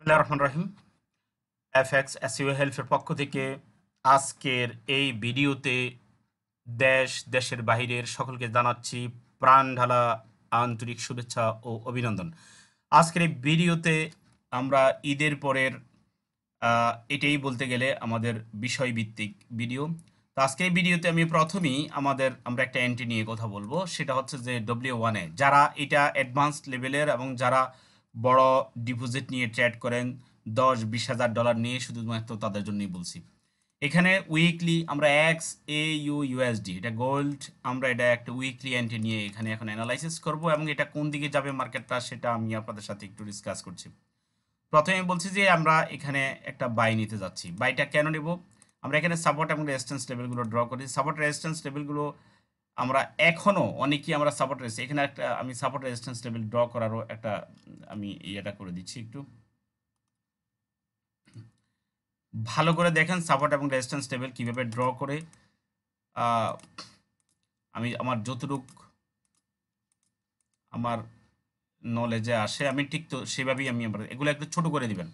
বিসমিল্লাহির রহমানির রহিম। FX SEO হেল্পের পক্ষ থেকে আজকের এই ভিডিওতে দেশের বাহিরের সকলকে জানাচ্ছি প্রাণ ঢালা আন্তরিক শুভেচ্ছা ও অভিনন্দন। আজকের এই ভিডিওতে আমরা ঈদের পরের এটাই বলতে গেলে আমাদের বিষয়ভিত্তিক ভিডিও। তো আজকে এই ভিডিওতে আমি প্রথমেই আমরা একটা এন্ট্রি নিয়ে কথা বলবো, সেটা হচ্ছে যে W1-এ যারা এটা অ্যাডভান্সড লেভেলের এবং যারা বড় ডিপোজিট নিয়ে ট্রেড করেন 10-20 হাজার ডলার নিয়ে, শুধুমাত্র তাদের জন্যই বলছি। এখানে উইকলি আমরা XAUUSD এটা গোল্ড, আমরা এটা একটা উইকলি এন্ট্রি নিয়ে এখানে এখন অ্যানালাইসিস করব এবং এটা কোন দিকে যাবে মার্কেটটা সেটা আমি আপনাদের সাথে একটু ডিসকাস করছি। প্রথমে বলছি যে আমরা এখানে একটা বাই নিতে যাচ্ছি। বাইটা কেন নেব? আমরা এখানে সাপোর্ট এবং রেজিস্ট্যান্স লেভেলগুলো ড্র করি। সাপোর্ট রেজিস্ট্যান্স লেভেলগুলো আমরা এখনো অনেকেই আমরা সাপোর্ট রেজিস্ট্যান্স, এখানে একটা আমি সাপোর্ট রেজিস্ট্যান্স লেভেল ড্র করারও একটা আমি ইয়েটা করে দিচ্ছি একটু ভালো করে দেখেন সাপোর্ট এবং রেজিস্ট্যান্স লেভেল কিভাবে ড্র করে। আমি আমার যতটুক আমার নলেজে আসে আমি ঠিক তো সেভাবেই আমি এগুলো একটু ছোট করে দিবেন,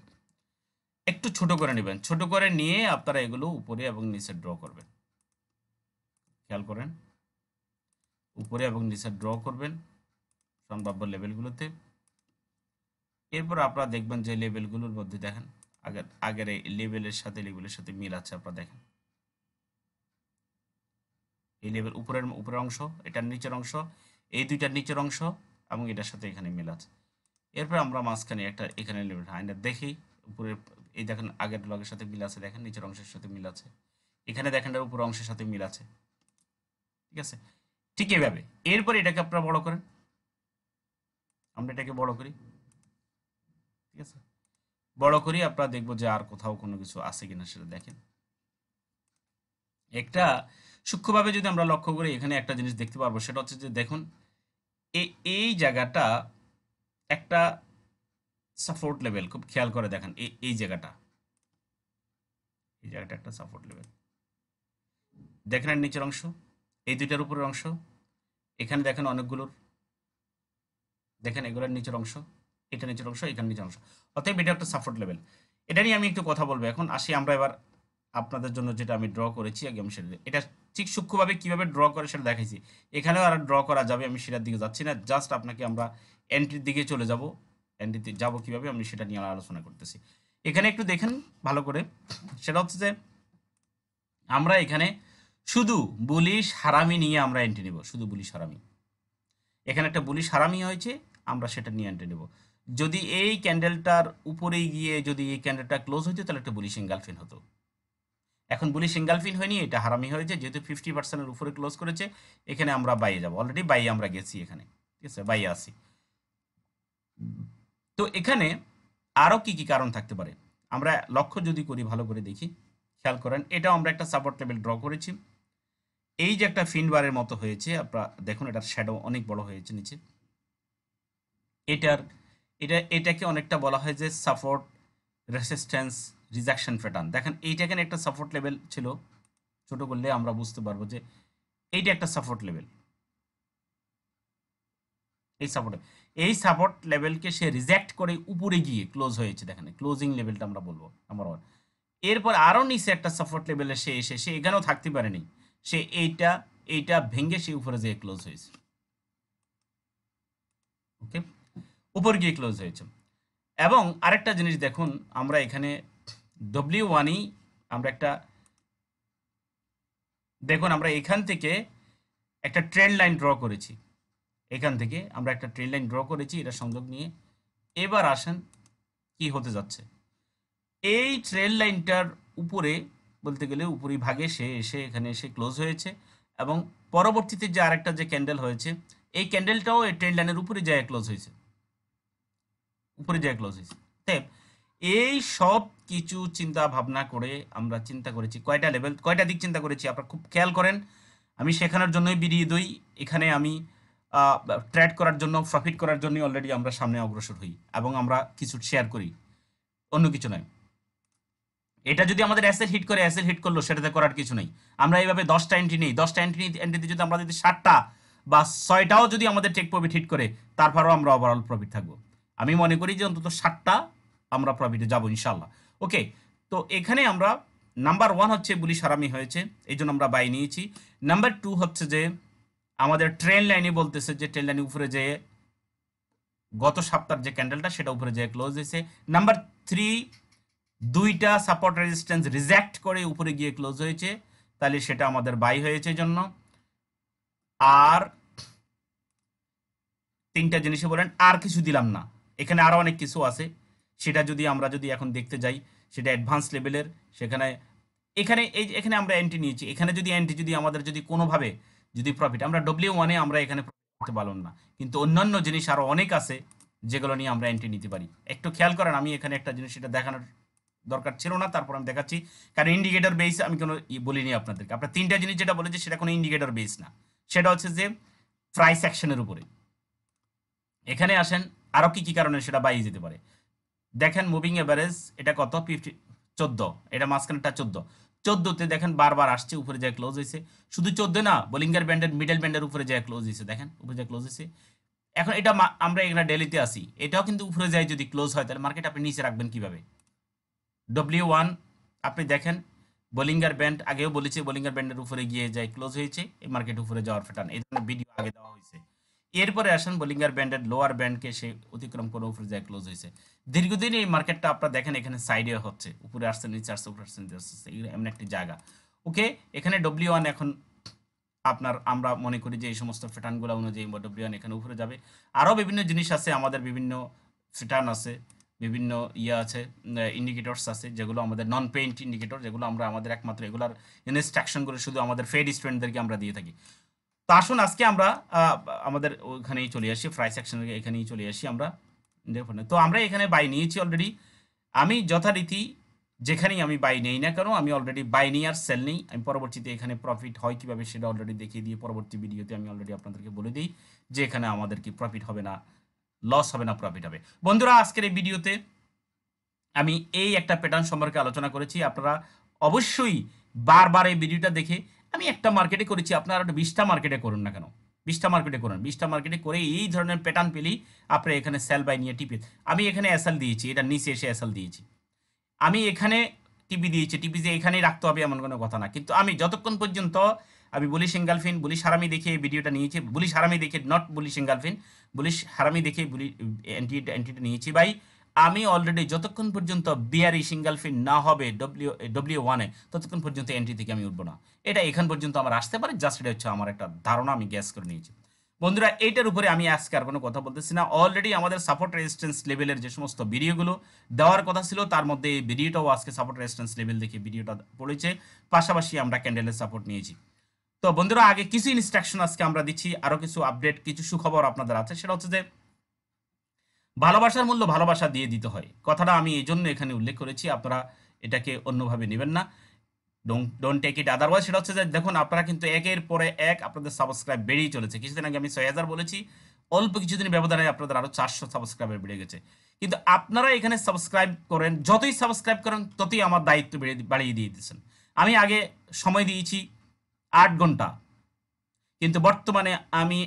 একটু ছোট করে নেবেন। ছোট করে নিয়ে আপনারা এগুলো উপরে এবং নিচে ড্র করবেন। খেয়াল করেন, উপরে এবং নিচে ড্র করবেন সম্ভাব্য লেভেলগুলোতে। এরপর আপনারা দেখবেন যে লেভেলগুলোর মধ্যে দেখেন আগের এই লেভেলের সাথে মিল আছে। আপনারা দেখেন এই লেভেল উপরের অংশ, এটার নিচের অংশ, এই দুইটার নিচের অংশ এবং এটার সাথে এখানে মিল আছে। এরপর আমরা মাঝখানে একটা এখানে লেভেল হাইন্ডা দেখি উপরে, এই দেখেন আগের লগের সাথে মিল আছে, দেখেন নিচের অংশের সাথে মিল আছে, এখানে দেখেন এর উপর অংশের সাথে মিল আছে। ঠিক আছে, ঠিক এইভাবে এরপর এটাকে আপনারা বড় করেন। আমরা এটাকে বড় করি, ঠিক আছে, বড় করি। আপনারা দেখবো যে আর কোথাও কোনো কিছু আছে কিনা সেটা দেখেন। একটা সূক্ষ্মভাবে যদি আমরা লক্ষ্য করি এখানে একটা জিনিস দেখতে পারবো, সেটা হচ্ছে যে দেখুন এই জায়গাটা একটা সাপোর্ট লেভেল, খুব খেয়াল করে দেখেন এই জায়গাটা একটা সাপোর্ট লেভেল। দেখেন এর নিচের অংশ, এই দুইটার উপরের অংশ, এখানে দেখেন অনেকগুলোর, দেখেন এগুলোর নিচের অংশ, এটা নিচের অংশ, এখানে নিচের অংশ, অতএব এটা একটা সাপোর্ট লেভেল। এটা নিয়ে আমি একটু কথা বলবো। এখন আসি আমরা এবার আপনাদের জন্য যেটা আমি ড্র করেছি আগে আমি সেটা এটা ঠিক সূক্ষ্মভাবে কিভাবে ড্র করে সেটা দেখাইছি। এখানেও আর ড্র করা যাবে, আমি সেটার দিকে যাচ্ছি না, জাস্ট আপনাকে আমরা এন্ট্রির দিকে চলে যাব। এন্ট্রিতে যাব কিভাবে আমি সেটা নিয়ে আলোচনা করতেছি। এখানে একটু দেখেন ভালো করে, সেটা হচ্ছে যে আমরা এখানে শুধু বুলিশ হারামি নিয়ে আমরা এন্ট্রি নেব, শুধু বুলিশ হারামি। এখানে একটা বুলিশ হারামি হয়েছে, আমরা সেটা নিয়ে এন্ট্রি নেব। যদি এই ক্যান্ডেলটার উপরে গিয়ে যদি এই ক্যান্ডেলটা ক্লোজ হইতো তাহলে একটা বুলিশ এঙ্গালফিন হতো। এখন বুলিশ এঙ্গালফিন হয়নি, এটা হারামি হয়েছে, যেহেতু 50%-এর উপরে ক্লোজ করেছে। এখানে আমরা বাইয়ে যাব, অলরেডি বাইয়ে আমরা গেছি এখানে, ঠিক আছে, বাইয়ে আসি। তো এখানে আরও কি কি কারণ থাকতে পারে আমরা লক্ষ্য যদি করি, ভালো করে দেখি, খেয়াল করেন, এটাও আমরা একটা সাপোর্ট লেভেল ড্র করেছি। এই যে একটা ফিন বারের মতো হয়েছে, আপনারা দেখুন এটার শ্যাডো অনেক বড় হয়েছে নিচে। এটার এটাকে অনেকটা বলা হয় যে সাপোর্ট রেসিস্ট্যান্স রিজেকশন প্যাটার্ন। দেখেন এইটা এখানে একটা সাপোর্ট লেভেল ছিল, ছোট করলে আমরা বুঝতে পারবো যে এইটা একটা সাপোর্ট লেভেল। এই সাপোর্ট লেভেলকে সে রিজেক্ট করে উপরে গিয়ে ক্লোজ হয়েছে, দেখেন ক্লোজিং লেভেলটা আমরা বলবো নাম্বার ওয়ান। এরপর আরও নিচে একটা সাপোর্ট লেভেলে সে এসে সে এখানেও থাকতে পারেনি, সে এইটা ভেঙে সে উপরে যেয়ে ক্লোজ হয়েছে। ওকে, উপর গিয়ে ক্লোজ হয়েছে। এবং আরেকটা জিনিস দেখুন, আমরা এখানে W1ই আমরা একটা দেখুন আমরা এখান থেকে একটা ট্রেন্ড লাইন ড্র করেছি, এখান থেকে আমরা একটা ট্রেন্ড লাইন ড্র করেছি এটা সংযোগ নিয়ে। এবার আসেন কি হতে যাচ্ছে। এই ট্রেল লাইনটার উপরে বলতে গেলে উপরি ভাগে সে এসে এখানে এসে ক্লোজ হয়েছে এবং পরবর্তীতে যে আরেকটা যে ক্যান্ডেল হয়েছে, এই ক্যান্ডেলটাও এই ট্রেল লাইনের উপরে যায় ক্লোজ হয়েছে, উপরে যায় ক্লোজ হয়েছে। তাই এই সব কিছু চিন্তা ভাবনা করে আমরা চিন্তা করেছি কয়টা লেভেল, কয়টা দিক চিন্তা করেছি আপনারা খুব খেয়াল করেন। আমি শেখানোর জন্যই বেরিয়ে দই, এখানে আমি ট্রেড করার জন্য, প্রফিট করার জন্যই অলরেডি আমরা সামনে অগ্রসর হই এবং আমরা কিছু শেয়ার করি, অন্য কিছু নয়। এটা যদি আমাদের অ্যাসেল হিট করে, অ্যাসেল হিট করলো, সেটাতে করার কিছু নেই। আমরা এইভাবে 10টা এন্ট্রি নেই, 10টা এন্ট্রিতে যদি আমরা যদি 7টা বা 6টাও যদি আমাদের টেক প্রফিট হিট করে, তারপরেও আমরা ওভারঅল প্রফিট থাকবো। আমি মনে করি যে অন্তত 7টা আমরা প্রফিটে যাব ইনশাল্লাহ। ওকে, তো এখানে আমরা নাম্বার 1 হচ্ছে বুলিশ হারামি হয়েছে, এই জন্য আমরা বাই নিয়েছি। নাম্বার 2 হচ্ছে যে আমাদের ট্রেন লাইনে বলতেছে যে ট্রেন লাইনে উপরে যেয়ে গত সপ্তাহের যে ক্যান্ডেলটা সেটা উপরে যেয়ে ক্লোজ হয়েছে। নাম্বার 3, দুইটা সাপোর্ট রেজিস্ট্যান্স রিজেক্ট করে উপরে গিয়ে ক্লোজ হয়েছে, তাহলে সেটা আমাদের বাই হয়েছে জন্য। আর তিনটা জিনিসে বলেন আর কিছু দিলাম না, এখানে আরো অনেক কিছু আছে, সেটা যদি আমরা যদি এখন দেখতে যাই সেটা অ্যাডভান্স লেভেলের। সেখানে এখানে আমরা এন্ট্রি নিয়েছি, এখানে যদি এন্ট্রি যদি আমাদের যদি কোনোভাবে যদি প্রফিট আমরা W1 আমরা এখানে profit করতে পারলাম না, কিন্তু অন্যান্য জিনিস আরো অনেক আছে যেগুলো নিয়ে আমরা এন্ট্রি নিতে পারি। একটু খেয়াল করেন, আমি এখানে একটা জিনিস সেটা দেখানোর দরকার ছিল না, তারপর আমি দেখাচ্ছি। কারণ ইন্ডিকেটর বেস আমি কোনো বলিনি আপনাদেরকে। আপনার তিনটা জিনিস যেটা বলেছি সেটা কোনো ইন্ডিকেটর বেস না, সেটা হচ্ছে যে প্রাইস অ্যাকশনের উপরে। এখানে আসেন আরো কি কি কারণে সেটা বাইরে যেতে পারে। দেখেন মুভিং এভারেজ এটা কত 14, এটা মাঝখানেটা 14তে দেখেন বারবার আসছে, উপরে যায় ক্লোজ হয়েছে। শুধু 14 না, বোলিঙ্গার ব্যান্ডের মিডল ব্যান্ডের উপরে যায় ক্লোজ হয়েছে, দেখেন উপরে যায় ক্লোজ হয়েছে। এখন এটা আমরা এখানে ডেলিতে আসি, এটাও কিন্তু উপরে যায় যদি ক্লোজ হয় তাহলে মার্কেট আপনি নিচে রাখবেন কিভাবে। W1 আপনি দেখেন বোলিঙ্গার ব্যান্ড, আগেও বলেছি বোলিঙ্গার ব্যান্ডের উপরে গিয়ে যায় ক্লোজ হয়েছে, এই মার্কেট উপরে যাওয়ার প্যাটার্ন, এই ধরনের ভিডিও আগে দেওয়া হয়েছে। এরপরে আসেন বোলিঙ্গার ব্যান্ডের লোয়ার ব্যান্ডকে সে অতিক্রম করে উপরে যায় ক্লোজ হয়েছে। দীর্ঘদিন এই মার্কেটটা আপনারা দেখেন এখানে সাইডে হচ্ছে, উপরে আসছে নিচে আসছে, উপরে আসছে নিচে আসছে, এমন একটি জায়গা। ওকে, এখানে W1 এখন আপনার আমরা মনে করি যে এই সমস্ত প্যাটার্নগুলো অনুযায়ী W1 এখানে উপরে যাবে। আরও বিভিন্ন জিনিস আছে, আমাদের বিভিন্ন প্যাটার্ন আছে, বিভিন্ন আছে, ইন্ডিকেটরস আছে যেগুলো আমাদের নন পেইন্ট ইন্ডিকেটর, যেগুলো আমরা আমাদের একমাত্র এগুলার ইনস্ট্রাকশনগুলো শুধু আমাদের ফেড স্টুডেন্টদেরকে আমরা দিয়ে থাকি। তো আসুন আজকে আমরা আমাদের ওখানেই চলে আসি, প্রাইস অ্যাকশন এখানেই চলে আসি আমরা। দেখুন, তো আমরা এখানে বাই নিয়েছি অলরেডি। আমি যথারীতি যেখানেই আমি বাই নেই না কেন, আমি অলরেডি বাই নিই আর সেল নেই। আমি পরবর্তীতে এখানে প্রফিট হয় কিভাবে সেটা অলরেডি দেখিয়ে দিয়ে পরবর্তী ভিডিওতে আমি অলরেডি আপনাদেরকে বলে দিই যে এখানে আমাদের কি প্রফিট হবে না লস হবে না প্রফিট হবে। বন্ধুরা, আজকের এই ভিডিওতে আমি এই একটা প্যাটার্ন সম্পর্কে আলোচনা করেছি। আপনারা অবশ্যই বারবার এই ভিডিওটা দেখে, আমি একটা মার্কেটে করেছি, আপনারা 20টা মার্কেটে করুন না কেন, 20টা মার্কেটে করুন, 20টা মার্কেটে করে এই ধরনের প্যাটার্ন পেলেই আপনারা এখানে সেল বাই নিয়ে টিপে। আমি এখানে এসএল দিয়েছি, এটা নিচে এসে এসএল দিয়েছি, আমি এখানে টিপি দিয়েছি, টিপি যে এখানেই রাখতে হবে এমন কোনো কথা না। কিন্তু আমি যতক্ষণ পর্যন্ত আমি বুলিশ এঙ্গালফিন বুলিশ হারামি দেখে এই ভিডিওটা নিয়েছি, বুলিশ হারামি দেখে, নট বুলিশ এঙ্গালফিন, বুলিশ হারামি দেখে এন্ট্রিটা নিয়েছি ভাই। আমি অলরেডি যতক্ষণ পর্যন্ত বিয়ারি সিঙ্গালফিন না হবে W1 ততক্ষণ পর্যন্ত এন্ট্রি থেকে আমি উঠবো না। এটা এখান পর্যন্ত আমার আসতে পারে, জাস্ট এটা হচ্ছে আমার একটা ধারণা, আমি গ্যাস করে নিয়েছি। বন্ধুরা, এইটার উপরে আমি আজকে আর কোনো কথা বলতেছি না। অলরেডি আমাদের সাপোর্ট রেজিস্ট্যান্স লেভেলের যে সমস্ত ভিডিওগুলো দেওয়ার কথা ছিল তার মধ্যে এই ভিডিওটাও আজকে সাপোর্ট রেজিস্ট্যান্স লেভেল দেখে ভিডিওটা পড়েছে, পাশাপাশি আমরা ক্যান্ডেলের সাপোর্ট নিয়েছি। তো বন্ধুরা, আগে কিছু ইনস্ট্রাকশন আজকে আমরা দিচ্ছি, আরও কিছু আপডেট, কিছু সুখবর আপনাদের আছে। সেটা হচ্ছে যে ভালোবাসার মূল্য ভালোবাসা দিয়ে দিতে হয়, কথাটা আমি এই জন্য এখানে উল্লেখ করেছি, আপনারা এটাকে অন্যভাবে নেবেন না, ডোন্ট টেক ইট আদারওয়াইজ। সেটা হচ্ছে যে দেখুন, আপনারা কিন্তু একের পরে এক আপনাদের সাবস্ক্রাইব বেড়েই চলেছে। কিছুদিন আগে আমি 6000 বলেছি, অল্প কিছুদিন ব্যবধানে আপনাদের আরও 400 সাবস্ক্রাইবার বেড়ে গেছে। কিন্তু আপনারা এখানে সাবস্ক্রাইব করেন, যতই সাবস্ক্রাইব করেন ততই আমার দায়িত্ব বাড়িয়ে দিয়ে দিচ্ছেন। আমি আগে সময় দিয়েছি 8 ঘন্টা, কিন্তু বর্তমানে আমি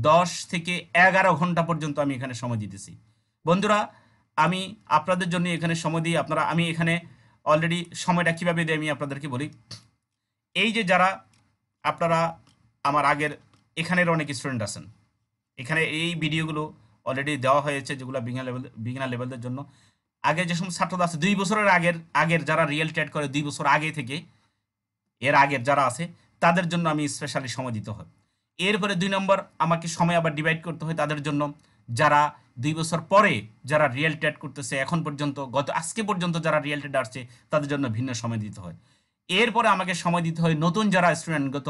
10 থেকে 11 ঘন্টা পর্যন্ত আমি এখানে সময় দিতেছি। বন্ধুরা, আমি আপনাদের জন্য এখানে সময় দিই। আমি এখানে অলরেডি সময়টা কীভাবে দিই আমি আপনাদেরকে বলি। এই যে যারা আপনারা আমার আগের এখানের অনেক স্টুডেন্ট আছেন, এখানে এই ভিডিওগুলো অলরেডি দেওয়া হয়েছে যেগুলো বিগিনার লেভেলদের জন্য। আগে যে সমস্ত ছাত্ররা আছে 2 বছরের আগের যারা রিয়েল ট্রেড করে 2 বছর আগে থেকে, এর আগের যারা আছে তাদের জন্য আমি স্পেশালি সময় দিতে হয়। এরপরে 2 নম্বর আমাকে সময় আবার ডিভাইড করতে হয় তাদের জন্য যারা 2 বছর পরে যারা রিয়েল ট্রেড করতেছে, এখন পর্যন্ত আজকে পর্যন্ত যারা রিয়েল ট্রেড আসছে তাদের জন্য ভিন্ন সময় দিতে হয়। এরপরে আমাকে সময় দিতে হয় নতুন যারা স্টুডেন্ট গত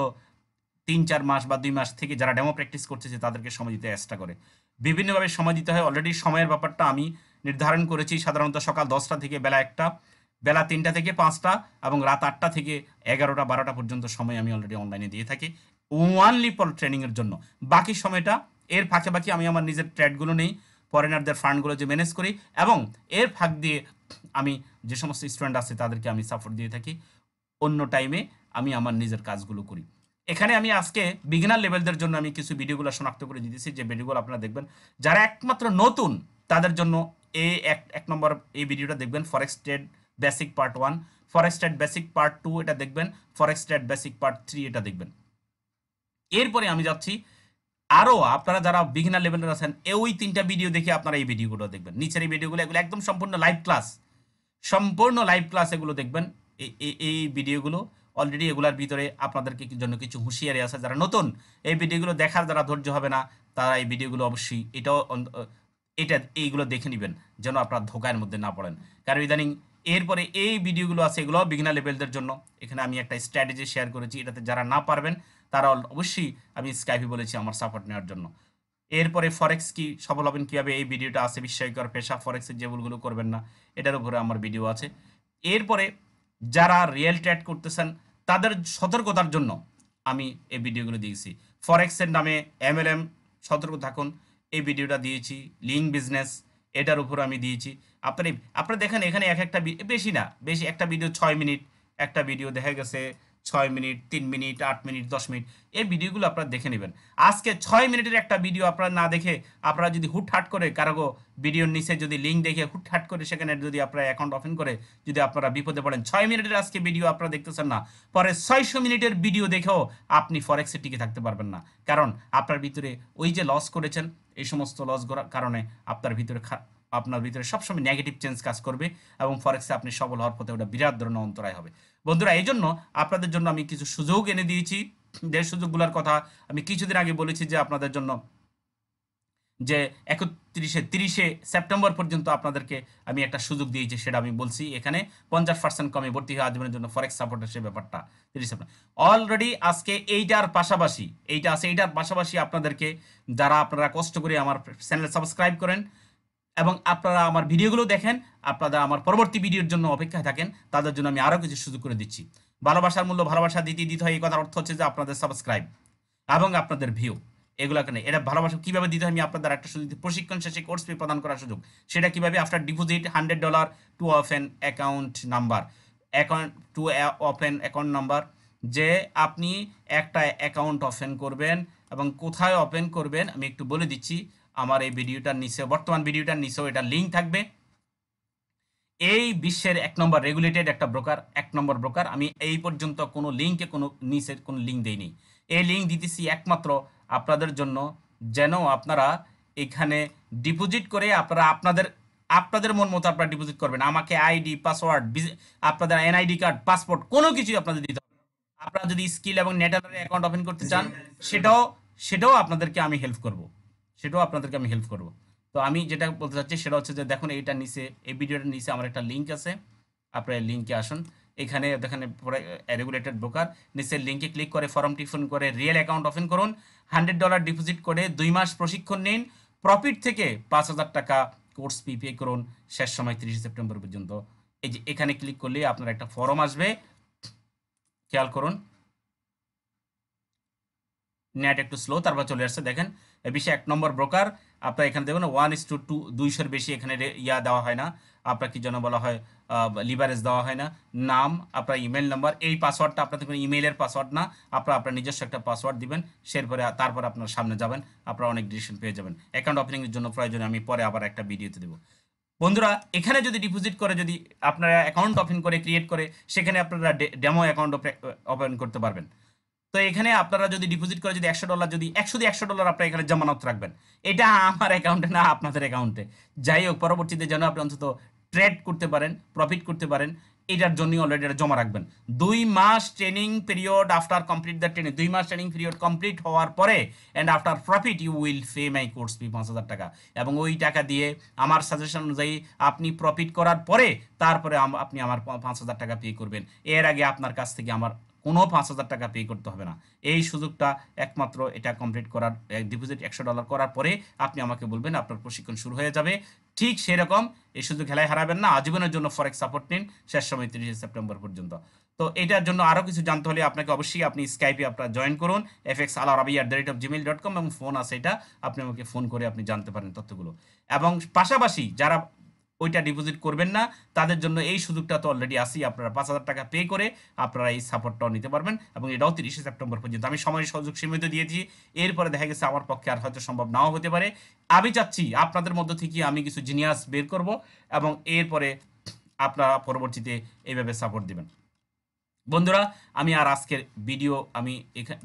3-4 মাস বা 2 মাস থেকে যারা ডেমো প্র্যাকটিস করতেছে তাদেরকে সময় দিতে এক্সট্রা করে বিভিন্নভাবে সময় দিতে হয়। অলরেডি সময়ের ব্যাপারটা আমি নির্ধারণ করেছি, সাধারণত সকাল 10টা থেকে বেলা 1টা, বেলা 3টা থেকে 5টা এবং রাত 8টা থেকে 11টা 12টা পর্যন্ত সময় আমি অলরেডি অনলাইনে দিয়ে থাকি ওনলি ফর ট্রেনিংয়ের জন্য। বাকি সময়টা এর ফাঁকে বাকি আমি আমার নিজের ট্রেডগুলো নেই, ফরেনারদের ফান্ডগুলো যে ম্যানেজ করি, এবং এর ফাঁক দিয়ে আমি যে সমস্ত স্টুডেন্ট আছে তাদেরকে আমি সাপোর্ট দিয়ে থাকি। অন্য টাইমে আমি আমার নিজের কাজগুলো করি। এখানে আমি আজকে বিগিনার লেভেলদের জন্য আমি কিছু ভিডিওগুলো শনাক্ত করে দিতেছি, যে ভিডিওগুলো আপনারা দেখবেন। যারা একমাত্র নতুন তাদের জন্য এক নম্বর এই ভিডিওটা দেখবেন, ফরেক্স ট্রেড বেসিক পার্ট 1, ফরেক্স ট্রেড বেসিক পার্ট 2 এটা দেখবেন, ফরেক্স ট্রেড বেসিক পার্ট 3 এটা দেখবেন। এরপরে আমি যাচ্ছি আরও আপনারা যারা বিগিনার লেভেলের আছেন ওই 3টা ভিডিও দেখে আপনারা এই ভিডিওগুলো দেখবেন। নিচের এই ভিডিওগুলো এগুলো একদম সম্পূর্ণ লাইভ ক্লাস, সম্পূর্ণ লাইভ ক্লাস এগুলো দেখবেন। এই ভিডিওগুলো অলরেডি এগুলোর ভিতরে আপনাদেরকে জন্য কিছু হুঁশিয়ারি আছে। যারা নতুন এই ভিডিওগুলো দেখার যারা ধৈর্য হবে না তারা এই ভিডিওগুলো অবশ্যই এইগুলো দেখে নেবেন যেন আপনার ধোকার মধ্যে না পড়েন। কারণ ইদানিং এরপরে এই ভিডিওগুলো আছে এগুলো বিগিনার লেভেলদের জন্য। এখানে আমি একটা স্ট্র্যাটেজি শেয়ার করেছি, এটাতে যারা না পারবেন তারা অবশ্যই আমি স্কাইপে বলেছি আমার সাপোর্ট নেওয়ার জন্য। এরপরে ফরেক্স কি সফল হবেন কীভাবে এই ভিডিওটা আছে, বিস্ময়কর পেশা ফরেক্সের যে ভুলগুলো করবেন না এটার উপরে আমার ভিডিও আছে। এরপরে যারা রিয়েল ট্রেড করতেছেন তাদের সতর্কতার জন্য আমি এই ভিডিওগুলো দিয়েছি। ফরেক্সের নামে MLM সতর্ক থাকুন এই ভিডিওটা দিয়েছি। লিঙ্ক বিজনেস এটার উপর আমি দিয়েছি। আপনারা দেখেন এখানে একটা বেশি না, বেশি একটা ভিডিও 6 মিনিট, একটা ভিডিও দেখা গেছে 6 মিনিট, 3 মিনিট, 8 মিনিট, 10 মিনিট, এই ভিডিওগুলো আপনারা দেখে নেবেন। আজকে 6 মিনিটের একটা ভিডিও আপনারা না দেখে আপনারা যদি হুটহাট করে কারো ভিডিওর নিচে যদি লিঙ্ক দেখে হুটহাট করে সেখানে যদি আপনারা অ্যাকাউন্ট ওপেন করে যদি আপনারা বিপদে পড়েন, 6 মিনিটের আজকে ভিডিও আপনারা দেখতেছেন না, পরে 600 মিনিটের ভিডিও দেখেও আপনি ফরেক্সে টিকে থাকতে পারবেন না। কারণ আপনার ভিতরে ওই যে লস করেছেন এই সমস্ত লস করার কারণে আপনার ভিতরে সবসময় নেগেটিভ চেঞ্জ কাজ করবে এবং ফরেক্সে আপনি সফল হওয়ার পথে ওটা বিরাট ধরনের অন্তরায় হবে। বন্ধুরা এই জন্য আপনাদের জন্য আমি কিছু সুযোগ এনে দিয়েছি। যে সুযোগগুলোর কথা আমি কিছুদিন আগে বলেছি যে আপনাদের জন্য যে 30 সেপ্টেম্বর পর্যন্ত আপনাদেরকে আমি একটা সুযোগ দিয়েছি, সেটা আমি বলছি। এখানে 50% কমে ভর্তি হয়ে আজীবনের জন্য ফরেক্স সাপোর্টের সে ব্যাপারটা 30 সেপ্টেম্বর অলরেডি আজকে এইটার পাশাপাশি আপনাদেরকে যারা আপনারা কষ্ট করে আমার চ্যানেল সাবস্ক্রাইব করেন এবং আপনারা আমার ভিডিওগুলো দেখেন, আপনারা আমার পরবর্তী ভিডিওর জন্য অপেক্ষায় থাকেন, তাদের জন্য আমি আরও কিছু সুযোগ করে দিচ্ছি। ভালোবাসার মূল্য ভালোবাসা দিতে হয়, এই কথার অর্থ হচ্ছে যে আপনাদের সাবস্ক্রাইব এবং আপনাদের ভিউ এগুলো কেন এটা ভালোবাসা কীভাবে দিতে হয় আমি আপনাদের একটা সুযোগ প্রশিক্ষণ শেষে কোর্স ফি প্রদান করার সুযোগ। সেটা কীভাবে? After deposit $100 to open account number, যে আপনি একটা অ্যাকাউন্ট ওপেন করবেন এবং কোথায় ওপেন করবেন আমি একটু বলে দিচ্ছি। আমার এই ভিডিওটার নিচে, বর্তমান ভিডিওটার নিচেও এটা লিঙ্ক থাকবে। এই বিশ্বের 1 নম্বর রেগুলেটেড একটা ব্রোকার, 1 নম্বর ব্রোকার। আমি এই পর্যন্ত কোনো লিঙ্কে কোনো নিচের কোনো লিঙ্ক দেইনি। এই লিঙ্ক দিতেছি একমাত্র আপনাদের জন্য, যেন আপনারা এখানে ডিপোজিট করে আপনাদের মন মতো আপনারা ডিপোজিট করবেন। আমাকে আইডি, পাসওয়ার্ড, আপনাদের NID কার্ড, পাসপোর্ট কোনো কিছুই আপনাদের দিতে হবে। আপনারা যদি স্কিল এবং নেটারের অ্যাকাউন্ট ওপেন করতে চান সেটাও আপনাদেরকে আমি হেল্প করব। তো আমি যেটা বলতে চাচ্ছি সেটা হচ্ছে যে দেখুন এইটার নিচে, এই ভিডিওটার নিচে আমার একটা লিঙ্ক আছে। আপনার লিঙ্কে আসুন, এখানে দেখেন রেগুলেটেড ব্রোকার, নিচের লিঙ্কে ক্লিক করে ফর্মটি ফোন করে রিয়েল অ্যাকাউন্ট ওপেন করুন। $100 ডিপোজিট করে 2 মাস প্রশিক্ষণ নিন। প্রফিট থেকে 5,000 টাকা কোর্স ফি পে করুন। শেষ সময় 30 সেপ্টেম্বর পর্যন্ত। এই যে এখানে ক্লিক করলে আপনার একটা ফর্ম আসবে, খেয়াল করুন। নেট একটু স্লো, তারপর চলে আসছে দেখেন বিশ্বে 1 নম্বর ব্রোকার। আপনার এখানে দেখুন 1:2 200-এর বেশি এখানে দেওয়া হয় না। আপনার কি যেন বলা হয় লিভারেজ দেওয়া হয় না। নাম, আপনার ইমেল নাম্বার, এই পাসওয়ার্ডটা আপনাদের কোনো ইমেইলের পাসওয়ার্ড না, আপনার নিজস্ব একটা পাসওয়ার্ড দিবেন। তারপর আপনার সামনে যাবেন, আপনারা অনেক ডিসিশন পেয়ে যাবেন। অ্যাকাউন্ট ওপেনিংয়ের জন্য প্রয়োজনে আমি পরে আবার একটা ভিডিওতে দেবো। বন্ধুরা এখানে যদি ডিপোজিট করে যদি আপনারা অ্যাকাউন্ট ওপেন করে ক্রিয়েট করে সেখানে আপনারা ডেমো অ্যাকাউন্ট ওপেন করতে পারবেন। তো এখানে আপনারা যদি ডিপোজিট করে যদি $100 যদি $100 আপনারা এখানে জামানত রাখবেন। এটা আমার অ্যাকাউন্টে না, আপনাদের অ্যাকাউন্টে। যাই হোক, পরবর্তীতে যেন আপনি অন্তত ট্রেড করতে পারেন, প্রফিট করতে পারেন, এটার জন্যই অলরেডি এটা জমা রাখবেন। 2 মাস training period, after complete the training, 2 মাস ট্রেনিং পিরিয়ড কমপ্লিট হওয়ার পরে and after profit you will pay my course fee 5,000 টাকা। এবং ওই টাকা দিয়ে আমার সাজেশন অনুযায়ী আপনি প্রফিট করার পরে তারপরে আপনি আমার 5,000 টাকা পে করবেন। এর আগে আপনার কাছ থেকে আমার কোনো 5,000 টাকা পে করতে হবে না। এই সুযোগটা একমাত্র এটা কমপ্লিট করার, ডিপোজিট $100 করার পরে আপনি আমাকে বলবেন, আপনার প্রশিক্ষণ শুরু হয়ে যাবে। ঠিক সেরকম এই সুযোগ খেলায় হারাবেন না। আজীবনের জন্য ফরেক্স সাপোর্ট নিন, শেষ সময় 30 সেপ্টেম্বর পর্যন্ত। তো এটার জন্য আরও কিছু জানতে হলে আপনাকে অবশ্যই আপনি স্কাইপে আপনারা জয়েন করুন, fxalarabi@gmail.com, এবং ফোন আছে এটা, আপনি আমাকে ফোন করে আপনি জানতে পারেন তথ্যগুলো। এবং পাশাপাশি যারা ওইটা ডিপোজিট করবেন না, তাদের জন্য এই সুযোগটা তো অলরেডি আসি, আপনারা 5,000 টাকা পে করে আপনারা এই সাপোর্টটাও নিতে পারবেন, এবং এটাও 30শে সেপ্টেম্বর পর্যন্ত। আমি সময় সুযোগ সীমিত দিয়েছি, এরপরে দেখা গেছে আমার পক্ষে আর হয়তো সম্ভব নাও হতে পারে। আমি চাচ্ছি আপনাদের মধ্য থেকে আমি কিছু জিনিয়াস বের করব, এবং এরপরে আপনারা পরবর্তীতে এইভাবে সাপোর্ট দিবেন। বন্ধুরা, আমি আর আজকের ভিডিও আমি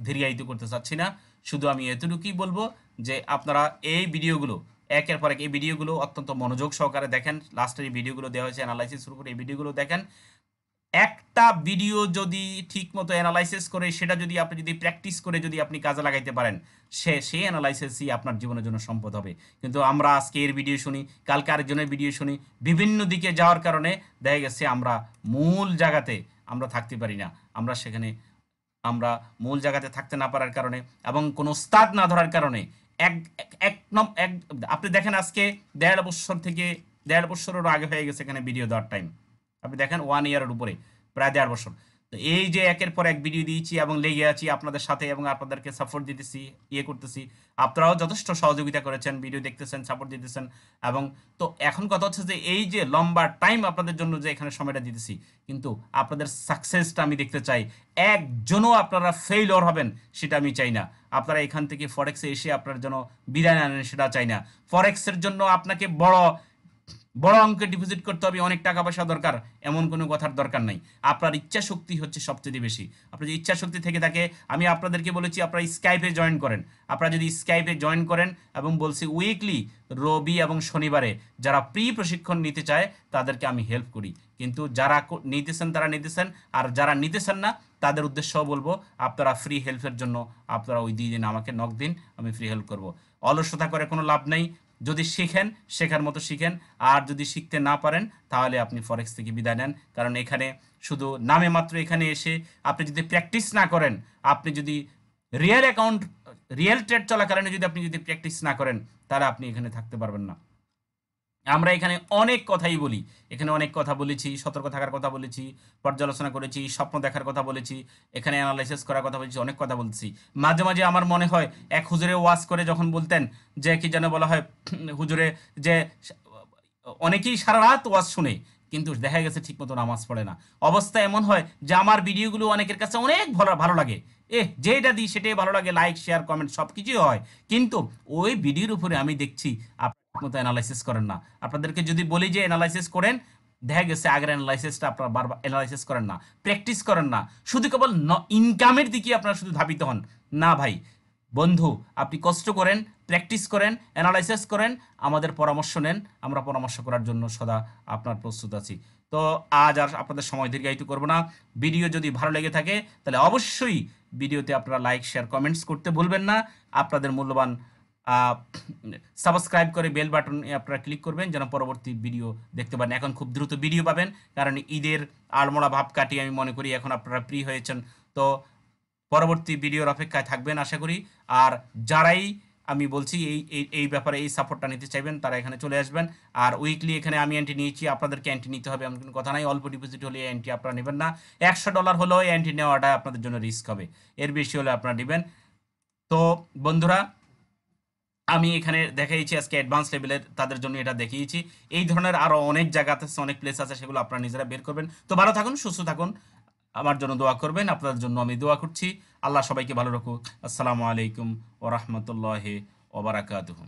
দীর্ঘায়িত করতে চাচ্ছি না, শুধু আমি এতটুকুই বলবো যে আপনারা এই ভিডিওগুলো একের পর এক এই ভিডিওগুলো অত্যন্ত মনোযোগ সহকারে দেখেন। লাস্টের এই ভিডিওগুলো দেওয়া হয়েছে অ্যানালাইসিস শুরু করে, এই ভিডিওগুলো দেখেন। একটা ভিডিও যদি ঠিক মতো অ্যানালাইসিস করে, সেটা যদি আপনি যদি প্র্যাকটিস করে যদি আপনি কাজে লাগাইতে পারেন, সেই অ্যানালাইসিসই আপনার জীবনের জন্য সম্পদ হবে। কিন্তু আমরা আজকে এর ভিডিও শুনি, কালকে আরেকজনের ভিডিও শুনি, বিভিন্ন দিকে যাওয়ার কারণে দেখা গেছে আমরা মূল জায়গাতে আমরা থাকতে পারি না। আমরা মূল জায়গাতে থাকতে না পারার কারণে এবং কোনো উস্তাদ না ধরার কারণে এক এক এক আপনি দেখেন আজকে 1.5 বছর থেকে 1.5 বছরেরও আগে হয়ে গেছে এখানে ভিডিও দেওয়ার টাইম। আপনি দেখেন 1 ইয়ারের উপরে, প্রায় 1.5 বছর। তো এই যে একের পর এক ভিডিও দিয়েছি এবং লেগে আছি আপনাদের সাথে, এবং আপনাদেরকে সাপোর্ট দিতেছি, করতেছি। আপনারাও যথেষ্ট সহযোগিতা করেছেন, ভিডিও দেখতেছেন, সাপোর্ট দিতেছেন। এবং তো এখন কথা হচ্ছে যে এই যে লম্বা টাইম আপনাদের জন্য যে এখানে সময়টা দিতেছি, কিন্তু আপনাদের সাকসেসটা আমি দেখতে চাই। একজনও আপনারা ফেইলিওর হবেন সেটা আমি চাই না। আপনারা এখান থেকে ফরেক্সে এসে আপনার জন্য বিদায় আনেন সেটা চাই না। ফরেক্সের জন্য আপনাকে বড় অঙ্কের ডিপোজিট করতে হবে, অনেক টাকা পয়সা দরকার, এমন কোনো কথার দরকার নাই। আপনার ইচ্ছা শক্তি হচ্ছে সবচেয়ে বেশি। আপনার যে ইচ্ছা শক্তি থেকে থাকে, আমি আপনাদেরকে বলেছি আপনারা স্কাইপে জয়েন করেন। আপনারা যদি স্কাইপে জয়েন করেন, এবং বলছি উইকলি রবি এবং শনিবারে যারা প্রি প্রশিক্ষণ নিতে চায় তাদেরকে আমি হেল্প করি। কিন্তু যারা নিতেছেন তারা নিতেছেন, আর যারা নিতেছেন না তাদের উদ্দেশ্যও বলবো আপনারা ফ্রি হেল্পের জন্য আপনারা ওই দিন আমাকে নক দিন, আমি ফ্রি হেল্প করব। অলসতা করে কোনো লাভ নেই। যদি শিখেন, শেখার মতো শিখেন, আর যদি শিখতে না পারেন তাহলে আপনি ফরেক্স থেকে বিদায় নেন। কারণ এখানে শুধু নামে মাত্র এখানে এসে আপনি যদি প্র্যাকটিস না করেন, আপনি যদি রিয়েল ট্রেড চলাকালীন যদি আপনি যদি প্র্যাকটিস না করেন, তাহলে আপনি এখানে থাকতে পারবেন না। আমরা এখানে অনেক কথাই বলি, এখানে অনেক কথা বলেছি, সতর্ক থাকার কথা বলেছি, পর্যালোচনা করেছি, স্বপ্ন দেখার কথা বলেছি, এখানে অ্যানালাইসিস করার কথা বলেছি, অনেক কথা বলছি। মাঝে মাঝে আমার মনে হয় এক হুজুরে ওয়াজ করে যখন বলতেন যে কি যেন বলা হয়, হুজুরে যে অনেকেই সারা রাত ওয়াজ শুনে কিন্তু দেখা গেছে ঠিকমতো নামাজ পড়ে না। অবস্থা এমন হয় যে আমার ভিডিওগুলো অনেকের কাছে অনেক ভালো লাগে, যেটা দিই সেটাই ভালো লাগে, লাইক শেয়ার কমেন্ট সব কিছুই হয়, কিন্তু ওই ভিডিওর উপরে আমি দেখছি আপনার মতো অ্যানালাইসিস করেন না। আপনাদেরকে যদি বলি যে অ্যানালাইসিস করেন, দেখা গেছে আগের অ্যানালাইসিসটা আপনারা বারবার অ্যানালাইসিস করেন না, প্র্যাকটিস করেন না, শুধু কেবল ইনকামের দিকে আপনারা শুধু ধাবিত হন। না ভাই, বন্ধু, আপনি কষ্ট করেন, প্র্যাকটিস করেন, অ্যানালাইসিস করেন, আমাদের পরামর্শ নেন, আমরা পরামর্শ করার জন্য সদা আপনার প্রস্তুত আছি। তো আজ আর আপনাদের সময় দীর্ঘায়িত করব না। ভিডিও যদি ভালো লেগে থাকে তাহলে অবশ্যই ভিডিওতে আপনারা লাইক শেয়ার কমেন্টস করতে ভুলবেন না। আপনাদের মূল্যবান সাবস্ক্রাইব করে বেল বাটনে আপনারা ক্লিক করবেন যেন পরবর্তী ভিডিও দেখতে পারেন। এখন খুব দ্রুত ভিডিও পাবেন, কারণ ঈদের আড়মোড়া ভাব কাটিয়ে আমি মনে করি এখন আপনারা ফ্রি হয়েছেন। তো পরবর্তী ভিডিওর অপেক্ষায় থাকবেন আশা করি। আর যারাই আমি বলছি এই ব্যাপারে এই সাপোর্টটা নিতে চাইবেন তারা এখানে চলে আসবেন। আর উইকলি এখানে আমি এন্ট্রি নিয়েছি, আপনাদেরকে এন্ট্রি নিতে হবে এমন কোনো কথা নাই। অল্প ডিপোজিট হলে এন্ট্রি আপনারা নেবেন না, $100 হলেও এন্ট্রি নেওয়াটা আপনাদের জন্য রিস্ক হবে, এর বেশি হলে আপনারা নেবেন। তো বন্ধুরা, আমি এখানে দেখাইছি আজকে অ্যাডভান্স লেভেলের তাদের জন্য এটা দেখিয়েছি। এই ধরনের আরও অনেক জায়গা আছে, অনেক প্লেস আছে, সেগুলো আপনারা নিজেরা বের করবেন। তো ভালো থাকুন, সুস্থ থাকুন, আমার জন্য দোয়া করবেন, আপনাদের জন্য আমি দোয়া করছি। আল্লাহ সবাইকে ভালো রাখুক। আসসালামু আলাইকুম ওয়া রাহমাতুল্লাহি ওয়া বারাকাতুহু।